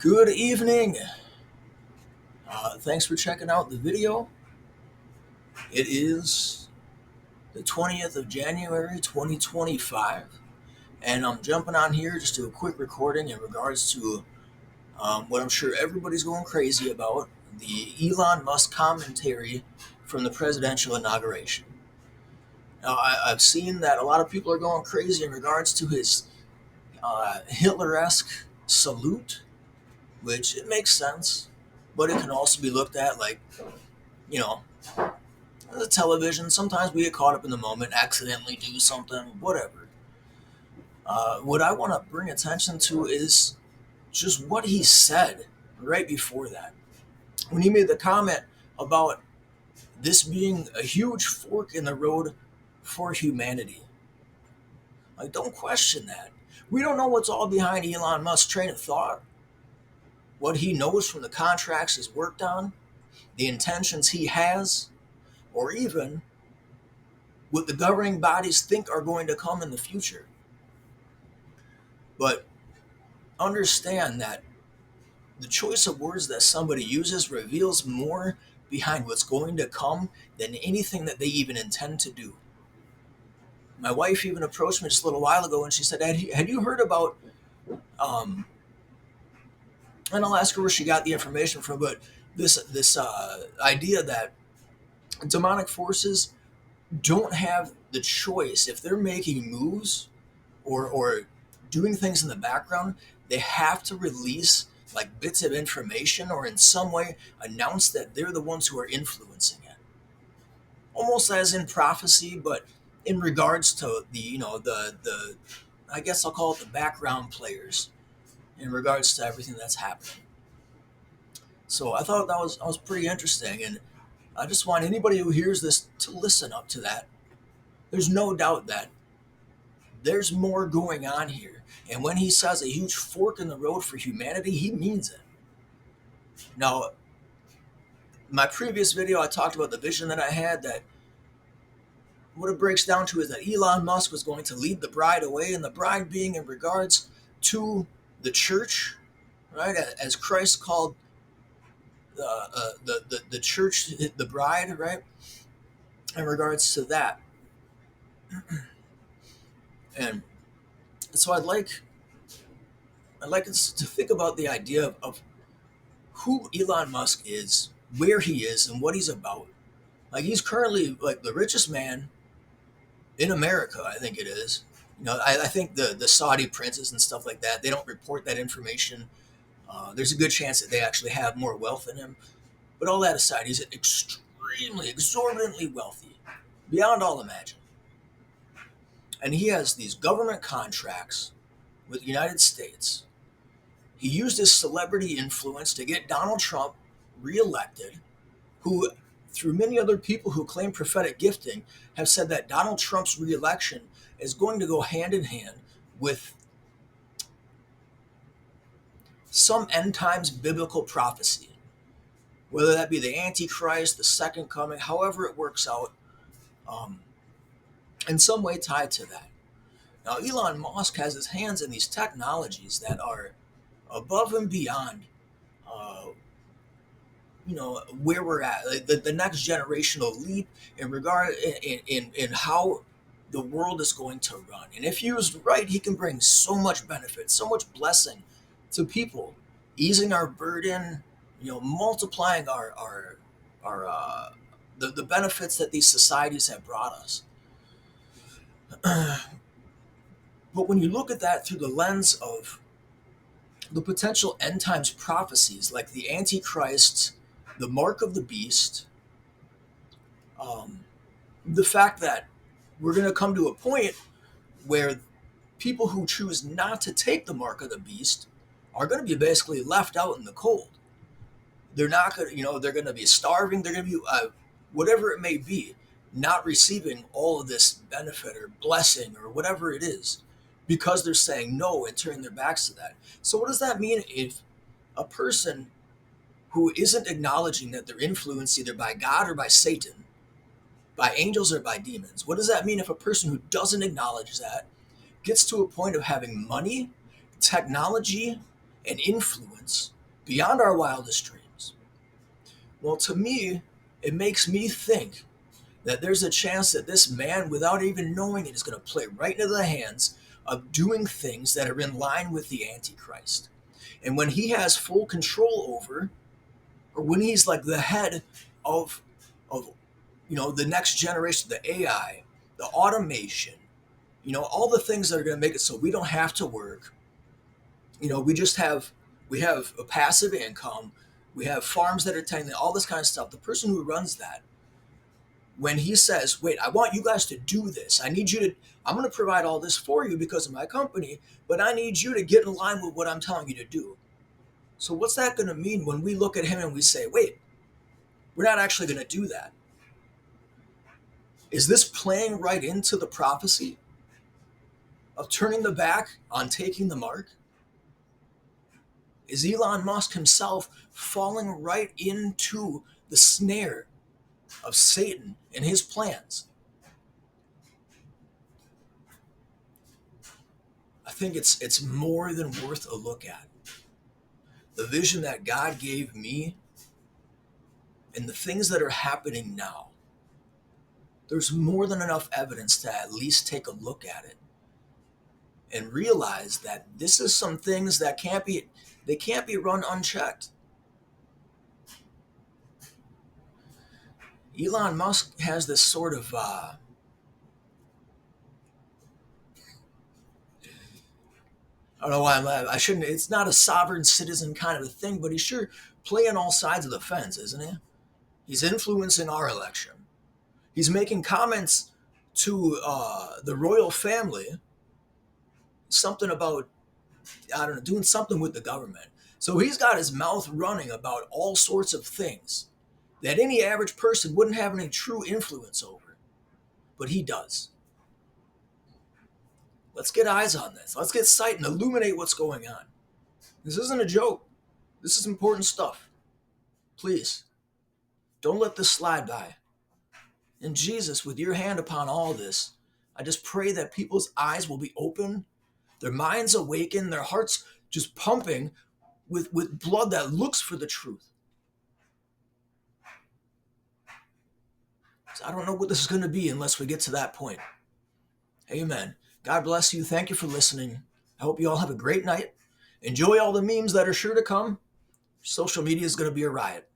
Good evening. Thanks for checking out the video. It is the 20th of January 2025, and I'm jumping on here just to do a quick recording in regards to what I'm sure everybody's going crazy about, the Elon Musk commentary from the presidential inauguration. Now, I've seen that a lot of people are going crazy in regards to his Hitler-esque salute, which it makes sense, but it can also be looked at like, you know, the television, sometimes we get caught up in the moment, accidentally do something, whatever. What I want to bring attention to is just what he said right before that. When he made the comment about this being a huge fork in the road for humanity. Like, don't question that. We don't know what's all behind Elon Musk's train of thought, what he knows from the contracts he's worked on, the intentions he has, or even what the governing bodies think are going to come in the future. But understand that the choice of words that somebody uses reveals more behind what's going to come than anything that they even intend to do. My wife even approached me just a little while ago and she said, had you heard about, um, and I'll ask her where she got the information from, but this idea that demonic forces don't have the choice if they're making moves or doing things in the background, they have to release like bits of information or in some way announce that they're the ones who are influencing it. Almost as in prophecy, but in regards to the I guess I'll call it the background players in regards to everything that's happening. So I thought that was pretty interesting, and I just want anybody who hears this to listen up to that. There's no doubt that there's more going on here. And when he says a huge fork in the road for humanity, he means it. Now, my previous video, I talked about the vision that I had, that what it breaks down to is that Elon Musk was going to lead the bride away, and the bride being in regards to the church, right? As Christ called the church the bride, right? In regards to that. And so I'd like us to think about the idea of who Elon Musk is, where he is, and what he's about. Like, he's currently like the richest man in America, I think it is. I think the Saudi princes and stuff like that, they don't report that information. There's a good chance that they actually have more wealth than him. But all that aside, he's extremely, exorbitantly wealthy, beyond all imagine. And he has these government contracts with the United States. He used his celebrity influence to get Donald Trump reelected, who, through many other people who claim prophetic gifting, have said that Donald Trump's reelection is going to go hand in hand with some end times biblical prophecy, whether that be the Antichrist, the second coming, however it works out, um, in some way tied to that. Now, Elon Musk has his hands in these technologies that are above and beyond, uh, where we're at, like the next generational leap in regard in how the world is going to run. And if used right, he can bring so much benefit, so much blessing to people, easing our burden, multiplying our the benefits that these societies have brought us. But when you look at that through the lens of the potential end times prophecies like the Antichrist, the mark of the beast, um, the fact that we're going to come to a point where people who choose not to take the mark of the beast are going to be basically left out in the cold. They're not going to, they're going to be starving. They're going to be, whatever it may be, not receiving all of this benefit or blessing or whatever it is because they're saying no and turning their backs to that. So, what does that mean if a person who isn't acknowledging that they're influenced either by God or by Satan, by angels or by demons? What does that mean if a person who doesn't acknowledge that gets to a point of having money, technology, and influence beyond our wildest dreams. Well, to me, it makes me think that there's a chance that this man, without even knowing it, is going to play right into the hands of doing things that are in line with the Antichrist. And when he has full control over, or when he's like the head of the next generation, the AI, the automation, all the things that are going to make it so we don't have to work. We have a passive income. We have farms that are tending all this kind of stuff. The person who runs that, when he says, wait, I want you guys to do this. I'm going to provide all this for you because of my company, but I need you to get in line with what I'm telling you to do. So what's that going to mean when we look at him and we say, wait, we're not actually going to do that? Is this playing right into the prophecy of turning the back on taking the mark? Is Elon Musk himself falling right into the snare of Satan and his plans? I think it's more than worth a look at. The vision that God gave me and the things that are happening now, there's more than enough evidence to at least take a look at it and realize that this is some things that can't be run unchecked. Elon Musk has this sort of I don't know why I shouldn't. It's not a sovereign citizen kind of a thing, but he's sure playing all sides of the fence, isn't he? He's influencing our election. He's making comments to the royal family, something about, I don't know, doing something with the government. So he's got his mouth running about all sorts of things that any average person wouldn't have any true influence over, but he does. Let's get eyes on this. Let's get sight and illuminate what's going on. This isn't a joke. This is important stuff. Please, don't let this slide by. And Jesus, with your hand upon all this, I just pray that people's eyes will be open, their minds awakened, their hearts just pumping with blood that looks for the truth. So I don't know what this is going to be unless we get to that point. Amen. God bless you. Thank you for listening. I hope you all have a great night. Enjoy all the memes that are sure to come. Social media is going to be a riot.